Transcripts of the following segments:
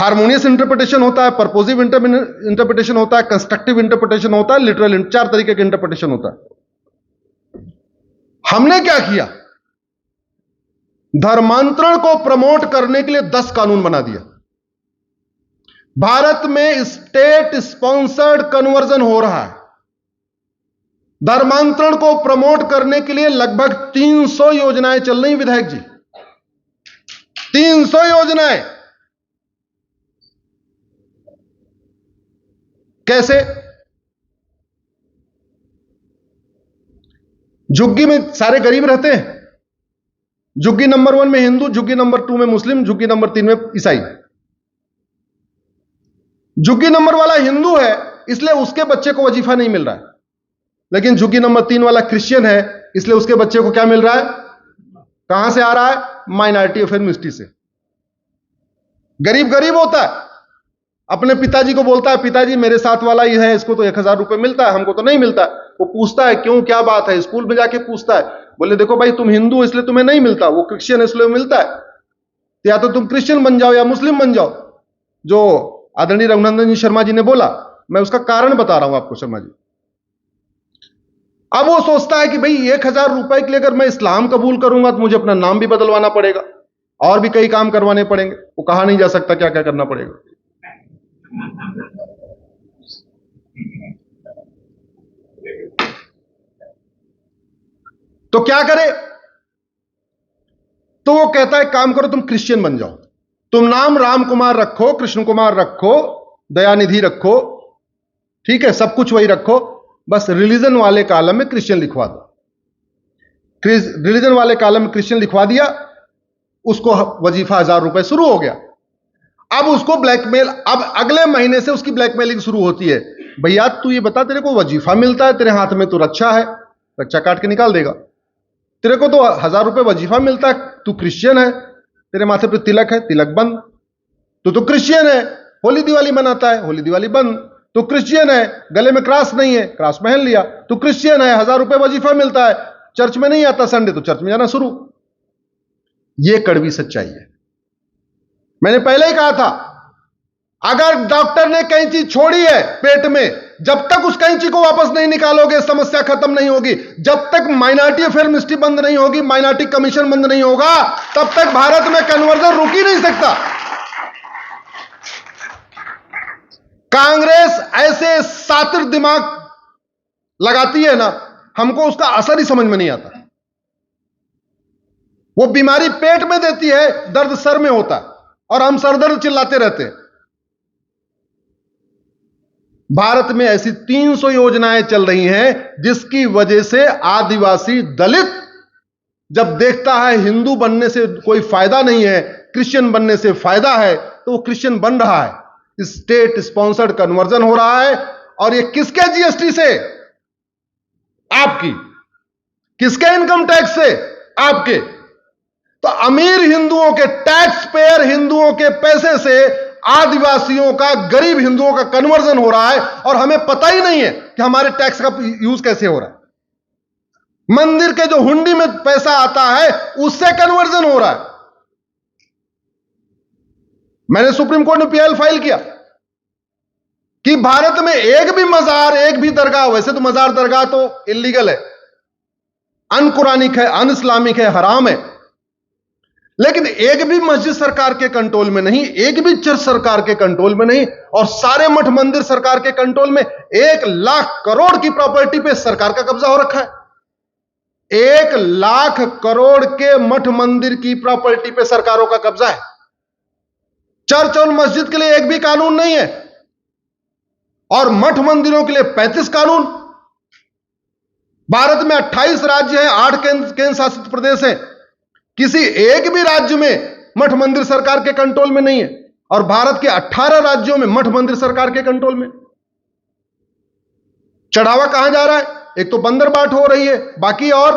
Harmonious interpretation होता है, परपोजिव interpretation होता है, कंस्ट्रक्टिव इंटरप्रिटेशन होता है, लिटरल, 4 तरीके का इंटरप्रिटेशन होता है। हमने क्या किया, धर्मांतरण को प्रमोट करने के लिए 10 कानून बना दिया। भारत में स्टेट स्पॉन्सर्ड कन्वर्जन हो रहा है। धर्मांतरण को प्रमोट करने के लिए लगभग 300 योजनाएं चल रही, विधायक जी, 300 योजनाएं। कैसे? झुग्गी में सारे गरीब रहते हैं, झुग्गी नंबर 1 में हिंदू, झुग्गी नंबर 2 में मुस्लिम, झुग्गी नंबर 3 में ईसाई। झुग्गी नंबर वाला हिंदू है इसलिए उसके बच्चे को वजीफा नहीं मिल रहा है, लेकिन झुग्गी नंबर 3 वाला क्रिश्चियन है इसलिए उसके बच्चे को क्या मिल रहा है? कहां से आ रहा है? माइनॉरिटी अफेयर मिनिस्ट्री से। गरीब गरीब होता है, अपने पिताजी को बोलता है, पिताजी मेरे साथ वाला ही है, इसको तो 1000 रुपए मिलता है, हमको तो नहीं मिलता। वो पूछता है क्यों, क्या बात है? स्कूल में जाके पूछता है, बोले देखो भाई तुम हिंदू इसलिए तुम्हें नहीं मिलता, वो क्रिश्चियन इसलिए मिलता है, या तो तुम क्रिश्चियन बन जाओ या मुस्लिम बन जाओ। जो आदरणीय रघुनंदन जी शर्मा जी ने बोला, मैं उसका कारण बता रहा हूं आपको शर्मा जी। अब वो सोचता है कि भाई 1000 रुपए के लिए अगर मैं इस्लाम कबूल करूंगा तो मुझे अपना नाम भी बदलवाना पड़ेगा और भी कई काम करवाने पड़ेंगे। वो कहा नहीं जा सकता क्या क्या करना पड़ेगा। तो क्या करे? तो वो कहता है काम करो तुम क्रिश्चियन बन जाओ, तुम नाम राम कुमार रखो, कृष्ण कुमार रखो, दयानिधि रखो, ठीक है, सब कुछ वही रखो, बस रिलीजन वाले कॉलम में क्रिश्चियन लिखवा दो। रिलीजन वाले कॉलम में क्रिश्चियन लिखवा दिया, उसको वजीफा 1000 रुपए शुरू हो गया। अब उसको ब्लैकमेल, अब अगले महीने से उसकी ब्लैकमेलिंग शुरू होती है। भैया तू ये बता, तेरे को वजीफा मिलता है, तेरे हाथ में तो रक्षा है, रक्षा काट के निकाल देगा। तेरे को तो 1000 रुपए वजीफा मिलता है, तू क्रिश्चियन है, तेरे माथे पे तिलक है, तिलक बंद। तू तो क्रिश्चियन है, होली दिवाली मनाता है, होली दिवाली बंद। तू क्रिश्चियन है, गले में क्रॉस नहीं है, क्रॉस पहन लिया। तू क्रिश्चियन है, 1000 रुपए वजीफा मिलता है, चर्च में नहीं आता संडे, तो चर्च में जाना शुरू। यह कड़वी सच्चाई है। मैंने पहले ही कहा था, अगर डॉक्टर ने कैंची छोड़ी है पेट में, जब तक उस कैंची को वापस नहीं निकालोगे समस्या खत्म नहीं होगी। जब तक माइनॉरिटी अफेयर मिनिस्ट्री बंद नहीं होगी, माइनॉरिटी कमीशन बंद नहीं होगा, तब तक भारत में कन्वर्जन रुक ही नहीं सकता। कांग्रेस ऐसे सातिर दिमाग लगाती है ना, हमको उसका असर ही समझ में नहीं आता। वो बीमारी पेट में देती है, दर्द सर में होता है, और हम सरदर्द चिल्लाते रहते हैं। भारत में ऐसी 300 योजनाएं चल रही हैं जिसकी वजह से आदिवासी दलित जब देखता है हिंदू बनने से कोई फायदा नहीं है, क्रिश्चियन बनने से फायदा है, तो वो क्रिश्चियन बन रहा है। स्टेट स्पॉन्सर्ड कन्वर्जन हो रहा है। और ये किसके जीएसटी से? आपकी। किसके इनकम टैक्स से? आपके। तो अमीर हिंदुओं के, टैक्स पेयर हिंदुओं के पैसे से आदिवासियों का, गरीब हिंदुओं का कन्वर्जन हो रहा है, और हमें पता ही नहीं है कि हमारे टैक्स का यूज कैसे हो रहा है। मंदिर के जो हुंडी में पैसा आता है उससे कन्वर्जन हो रहा है। मैंने सुप्रीम कोर्ट में पीआईएल फाइल किया कि भारत में एक भी मजार, एक भी दरगाह, वैसे तो मजार दरगाह तो इलीगल है, अनकुरानिक है, अन इस्लामिक है, हराम है, लेकिन एक भी मस्जिद सरकार के कंट्रोल में नहीं, एक भी चर्च सरकार के कंट्रोल में नहीं, और सारे मठ मंदिर सरकार के कंट्रोल में। 1 लाख करोड़ की प्रॉपर्टी पे सरकार का कब्जा हो रखा है। 1 लाख करोड़ के मठ मंदिर की प्रॉपर्टी पे सरकारों का कब्जा है। चर्च और मस्जिद के लिए एक भी कानून नहीं है, और मठ मंदिरों के लिए 35 कानून। भारत में 28 राज्य हैं, 8 केंद्र शासित प्रदेश हैं। किसी एक भी राज्य में मठ मंदिर सरकार के कंट्रोल में नहीं है, और भारत के 18 राज्यों में मठ मंदिर सरकार के कंट्रोल में। चढ़ावा कहां जा रहा है? एक तो बंदर बाट हो रही है, बाकी और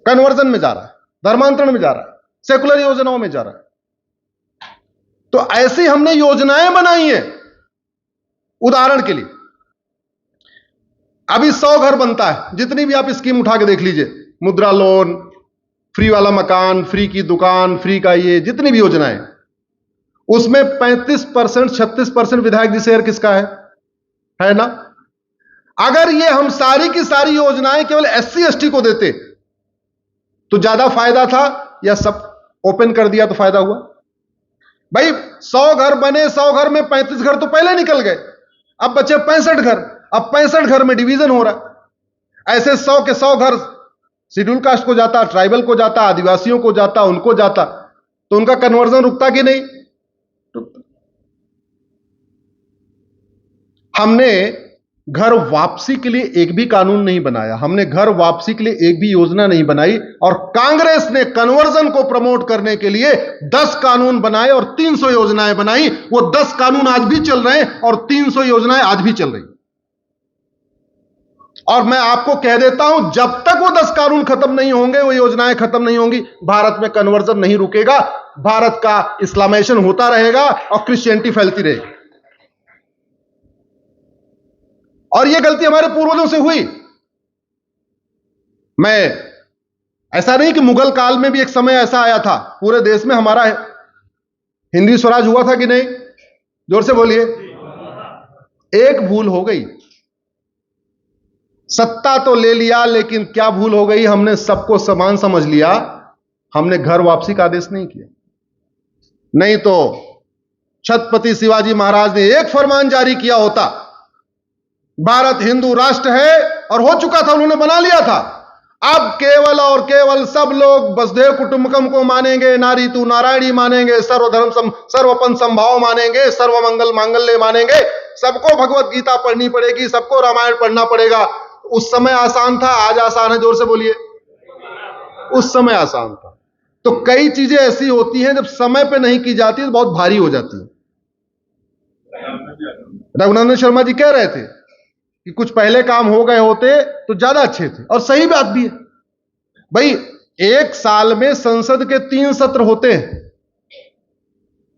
कन्वर्जन में जा रहा है, धर्मांतरण में जा रहा है, सेकुलर योजनाओं में जा रहा है। तो ऐसी हमने योजनाएं बनाई हैं। उदाहरण के लिए अभी 100 घर बनता है, जितनी भी आप स्कीम उठा के देख लीजिए, मुद्रा लोन, फ्री वाला मकान, फ्री की दुकान, फ्री का ये जितनी भी योजनाएं, उसमें 35%, 36% विधायक जी शेयर किसका है ना? अगर ये हम सारी की सारी योजनाएं केवल SC ST को देते तो ज्यादा फायदा था, या सब ओपन कर दिया तो फायदा हुआ? भाई 100 घर बने, 100 घर में 35 घर तो पहले निकल गए, अब बचे 65 घर। अब 65 घर में डिवीजन हो रहा है। ऐसे 100 के 100 घर शेड्यूल कास्ट को जाता, ट्राइबल को जाता, आदिवासियों को जाता, उनको जाता, तो उनका कन्वर्जन रुकता कि नहीं? हमने घर वापसी के लिए एक भी कानून नहीं बनाया, हमने घर वापसी के लिए एक भी योजना नहीं बनाई, और कांग्रेस ने कन्वर्जन को प्रमोट करने के लिए 10 कानून बनाए और 300 योजनाएं बनाई। वो 10 कानून आज भी चल रहे हैं और 300 योजनाएं आज भी चल रही। और मैं आपको कह देता हूं, जब तक वो 10 कानून खत्म नहीं होंगे, वो योजनाएं खत्म नहीं होंगी, भारत में कन्वर्जन नहीं रुकेगा। भारत का इस्लामाइजेशन होता रहेगा और क्रिश्चियनिटी फैलती रहेगी। और यह गलती हमारे पूर्वजों से हुई। मैं ऐसा नहीं कि मुगल काल में भी एक समय ऐसा आया था, पूरे देश में हमारा हिंदी स्वराज हुआ था कि नहीं? जोर से बोलिए। एक भूल हो गई, सत्ता तो ले लिया, लेकिन क्या भूल हो गई? हमने सबको समान समझ लिया, हमने घर वापसी का आदेश नहीं किया। नहीं तो छत्रपति शिवाजी महाराज ने एक फरमान जारी किया होता, भारत हिंदू राष्ट्र है, और हो चुका था, उन्होंने बना लिया था। अब केवल और केवल सब लोग वसुधैव कुटुंबकम को मानेंगे, नारी तू नारायणी मानेंगे, सर्वधर्म सर्वपन संभाव मानेंगे, सर्वमंगल मांगल्य मानेंगे, सबको भगवत गीता पढ़नी पड़ेगी, सबको रामायण पढ़ना पड़ेगा। उस समय आसान था, आज आसान है? जोर से बोलिए। उस समय आसान था। तो कई चीजें ऐसी होती हैं, जब समय पे नहीं की जाती तो बहुत भारी हो जाती है। रघुनंदन शर्मा जी कह रहे थे कि कुछ पहले काम हो गए होते तो ज्यादा अच्छे थे, और सही बात भी है। भाई एक साल में संसद के 3 सत्र होते हैं,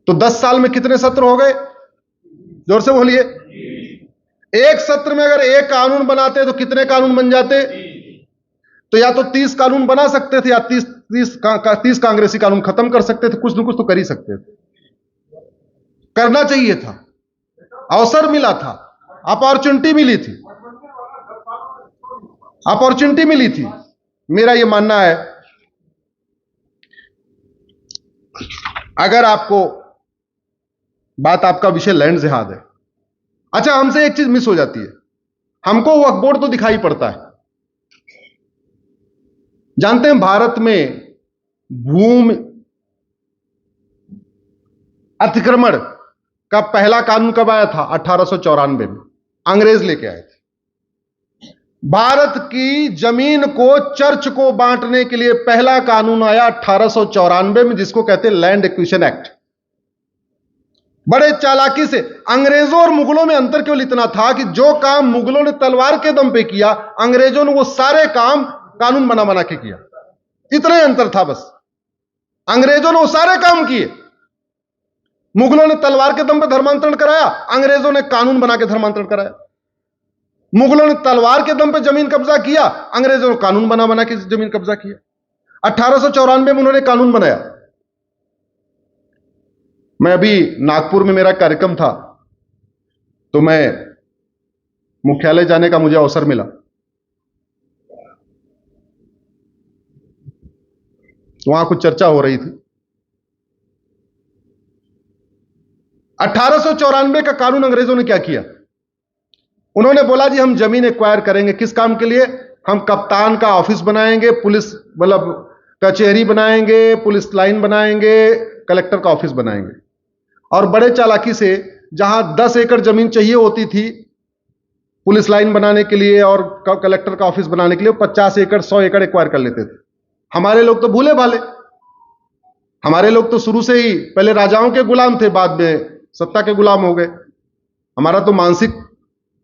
तो 10 साल में कितने सत्र हो गए? जोर से बोलिए। एक सत्र में अगर एक कानून बनाते तो कितने कानून बन जाते? तो या तो 30 कानून बना सकते थे, या 30 कांग्रेसी कानून खत्म कर सकते थे। कुछ न कुछ तो कर ही सकते थे, करना चाहिए था, अवसर मिला था, अपॉर्चुनिटी मिली थी, अपॉर्चुनिटी मिली थी। मेरा यह मानना है, अगर आपको बात, आपका विषय लैंड जिहाद है, अच्छा हमसे एक चीज मिस हो जाती है, हमको वक्फ बोर्ड तो दिखाई पड़ता है। जानते हैं भारत में भूमि अतिक्रमण का पहला कानून कब आया था? 1894 में अंग्रेज लेके आए थे। भारत की जमीन को चर्च को बांटने के लिए पहला कानून आया 1894 में, जिसको कहते हैं लैंड एक्विजिशन एक्ट। बड़े चालाकी से अंग्रेजों और मुगलों में अंतर केवल इतना था कि जो काम मुगलों ने तलवार के दम पे किया, अंग्रेजों ने वो सारे काम कानून बना बना के किया। इतना ही अंतर था बस। अंग्रेजों ने वो सारे काम किए, मुगलों ने तलवार के दम पे धर्मांतरण कराया, अंग्रेजों ने कानून बना के धर्मांतरण कराया। मुगलों ने तलवार के दम पे जमीन कब्जा किया, अंग्रेजों ने कानून बना बना के जमीन कब्जा किया। 1894 में उन्होंने कानून बनाया। मैं अभी नागपुर में मेरा कार्यक्रम था, तो मैं मुख्यालय जाने का मुझे अवसर मिला। तो वहां कुछ चर्चा हो रही थी। 1894 का कानून अंग्रेजों ने क्या किया? उन्होंने बोला जी हम जमीन एक्वायर करेंगे। किस काम के लिए? हम कप्तान का ऑफिस बनाएंगे, पुलिस मतलब कचहरी बनाएंगे, पुलिस लाइन बनाएंगे, कलेक्टर का ऑफिस बनाएंगे। और बड़े चालाकी से जहां 10 एकड़ जमीन चाहिए होती थी पुलिस लाइन बनाने के लिए और कलेक्टर का ऑफिस बनाने के लिए, 50 एकड़ 100 एकड़ एक्वायर कर लेते थे। हमारे लोग तो भूले भाले, हमारे लोग तो शुरू से ही पहले राजाओं के गुलाम थे, बाद में सत्ता के गुलाम हो गए। हमारा तो मानसिक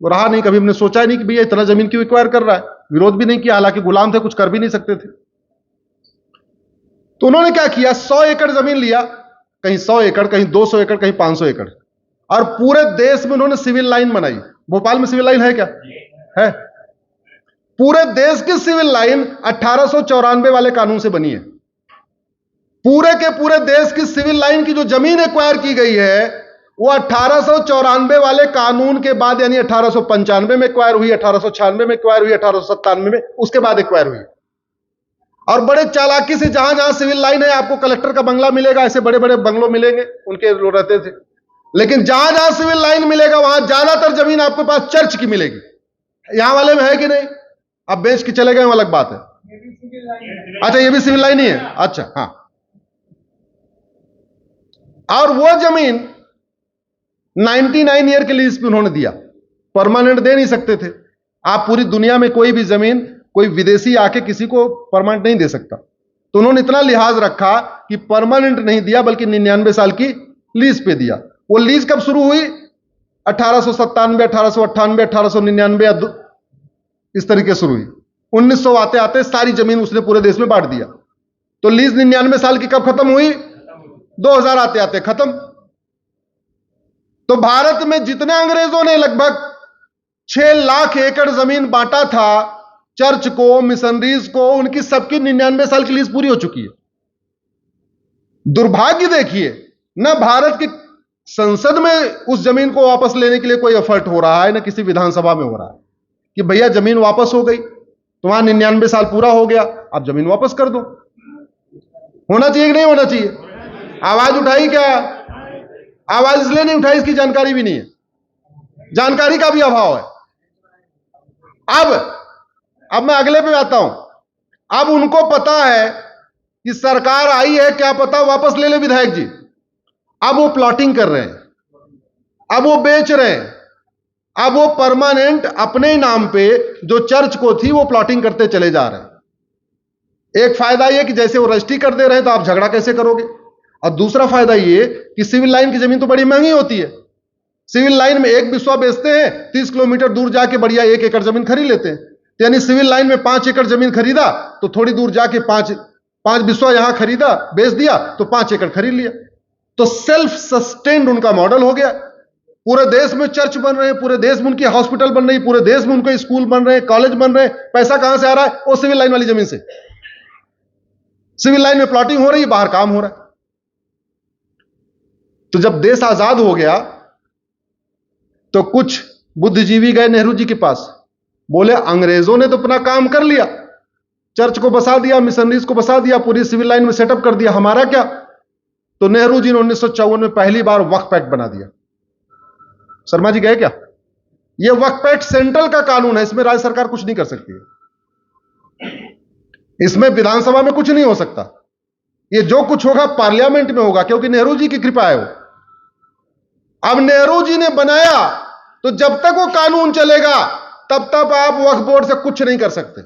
रहा नहीं, कभी हमने सोचा ही नहीं कि भैया इतना जमीन क्यों एक्वायर कर रहा है। विरोध भी नहीं किया, हालांकि गुलाम थे, कुछ कर भी नहीं सकते थे। तो उन्होंने क्या किया, 100 एकड़ जमीन लिया, कहीं 100 एकड़, कहीं 200 एकड़, कहीं 500 एकड़, और पूरे देश में उन्होंने सिविल लाइन बनाई। भोपाल में सिविल लाइन है क्या? है। पूरे देश की सिविल लाइन 1894 वाले कानून से बनी है। पूरे के पूरे देश की सिविल लाइन की जो जमीन एक्वायर की गई है वो 1894 वाले कानून के बाद, यानी 1895 में एक्वायर हुई, 1896 में एक्वायर हुई, 1897 में, उसके बाद एक्वायर हुई। और बड़े चालाकी से जहां जहां सिविल लाइन है, आपको कलेक्टर का बंगला मिलेगा, ऐसे बड़े बड़े बंगलों मिलेंगे, उनके लोग रहते थे। लेकिन जहां जहां सिविल लाइन मिलेगा वहां ज्यादातर जमीन आपके पास चर्च की मिलेगी। यहां वाले में है कि नहीं? अब बेच के चले गए, वो अलग बात है। अच्छा, ये भी सिविल लाइन ही है। अच्छा, हाँ। और वो जमीन 99 ईयर के लीज पे उन्होंने दिया, परमानेंट दे नहीं सकते थे। आप पूरी दुनिया में कोई भी जमीन कोई विदेशी आके किसी को परमानेंट नहीं दे सकता, तो उन्होंने इतना लिहाज रखा कि परमानेंट नहीं दिया, बल्कि 99 साल की लीज पे दिया। वो लीज कब शुरू हुई? 1897, 1898, 1899, इस तरीके शुरू हुई। 1900 आते आते सारी जमीन उसने पूरे देश में बांट दिया। तो लीज 99 साल की कब खत्म हुई? 2000 आते आते खत्म। तो भारत में जितने अंग्रेजों ने लगभग 6 लाख एकड़ जमीन बांटा था चर्च को, मिशनरीज को, उनकी सबकी 99 साल की लीज पूरी हो चुकी है। दुर्भाग्य देखिए, न भारत की संसद में उस जमीन को वापस लेने के लिए कोई एफर्ट हो रहा है, न किसी विधानसभा में हो रहा है कि भैया जमीन वापस हो गई, तुम्हारा 99 साल पूरा हो गया, आप जमीन वापस कर दो। होना चाहिए कि नहीं होना चाहिए? आवाज उठाई क्या? आवाज इसलिए नहीं उठाई, इसकी जानकारी भी नहीं है, जानकारी का भी अभाव है। अब मैं अगले पे आता हूं। अब उनको पता है कि सरकार आई है, क्या पता वापस ले ले विधायक जी। अब वो प्लॉटिंग कर रहे हैं, अब वो बेच रहे हैं, अब वो परमानेंट अपने नाम पे जो चर्च को थी वो प्लॉटिंग करते चले जा रहे हैं। एक फायदा ये कि जैसे वो रजिस्ट्री कर दे रहे हैं, तो आप झगड़ा कैसे करोगे? और दूसरा फायदा ये कि सिविल लाइन की जमीन तो बड़ी महंगी होती है। सिविल लाइन में एक बिस्वा बेचते हैं, 30 किलोमीटर दूर जाके बढ़िया 1 एकड़ जमीन खरीद लेते हैं। तो यानी सिविल लाइन में 5 एकड़ जमीन खरीदा, तो थोड़ी दूर जाके 5 बिस्वा यहां खरीदा, बेच दिया, तो 5 एकड़ खरीद लिया। तो सेल्फ सस्टेन्ड उनका मॉडल हो गया। पूरे देश में चर्च बन रहे हैं, पूरे देश में उनकी हॉस्पिटल बन रही, पूरे देश में उनके स्कूल बन रहे हैं, कॉलेज बन रहे हैं। पैसा कहां से आ रहा है? वो सिविल लाइन वाली जमीन से। सिविल लाइन में प्लॉटिंग हो रही है, बाहर काम हो रहा है। तो जब देश आजाद हो गया तो कुछ बुद्धिजीवी गए नेहरू जी के पास, बोले अंग्रेजों ने तो अपना काम कर लिया, चर्च को बसा दिया, मिशनरीज को बसा दिया, पूरी सिविल लाइन में सेटअप कर दिया, हमारा क्या? तो नेहरू जी ने 1954 में पहली बार वक्फ एक्ट बना दिया। शर्मा जी गए क्या? यह वक्फ एक्ट सेंट्रल का कानून है, इसमें राज्य सरकार कुछ नहीं कर सकती है, इसमें विधानसभा में कुछ नहीं हो सकता। ये जो कुछ होगा पार्लियामेंट में होगा, क्योंकि नेहरू जी की कृपा है वो। अब नेहरू जी ने बनाया, तो जब तक वो कानून चलेगा तब तक आप वक्फ बोर्ड से कुछ नहीं कर सकते,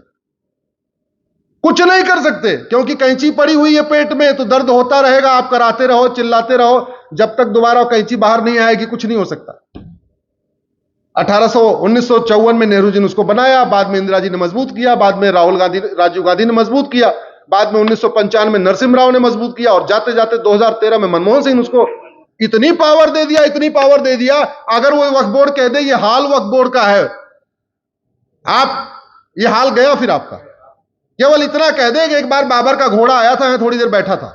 कुछ नहीं कर सकते, क्योंकि कैंची पड़ी हुई है पेट में, तो दर्द होता रहेगा, आप कराते रहो, चिल्लाते रहो, जब तक दोबारा कैंची बाहर नहीं आएगी कुछ नहीं हो सकता। 1954 में नेहरू जी ने उसको बनाया, बाद में इंदिरा जी ने मजबूत किया, बाद में राजीव गांधी ने मजबूत किया, बाद में 1995 में नरसिम्हा राव ने मजबूत किया, और जाते जाते 2013 में मनमोहन सिंह ने उसको इतनी पावर दे दिया, इतनी पावर दे दिया। अगर वो वक्फ बोर्ड कह दे ये हाल वक्फ बोर्ड का है, आप ये हाल गया फिर आपका। केवल इतना कह दे कि एक बार बाबर का घोड़ा आया था, मैं थोड़ी देर बैठा था,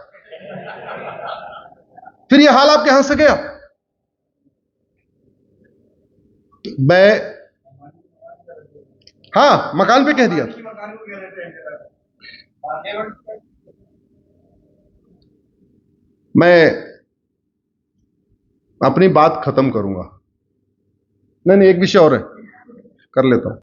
फिर ये हाल आपके यहां से गया। मैं हाँ, मकान पे कह दिया। मैं अपनी बात खत्म करूंगा। नहीं, एक विषय और है, कर लेता हूं।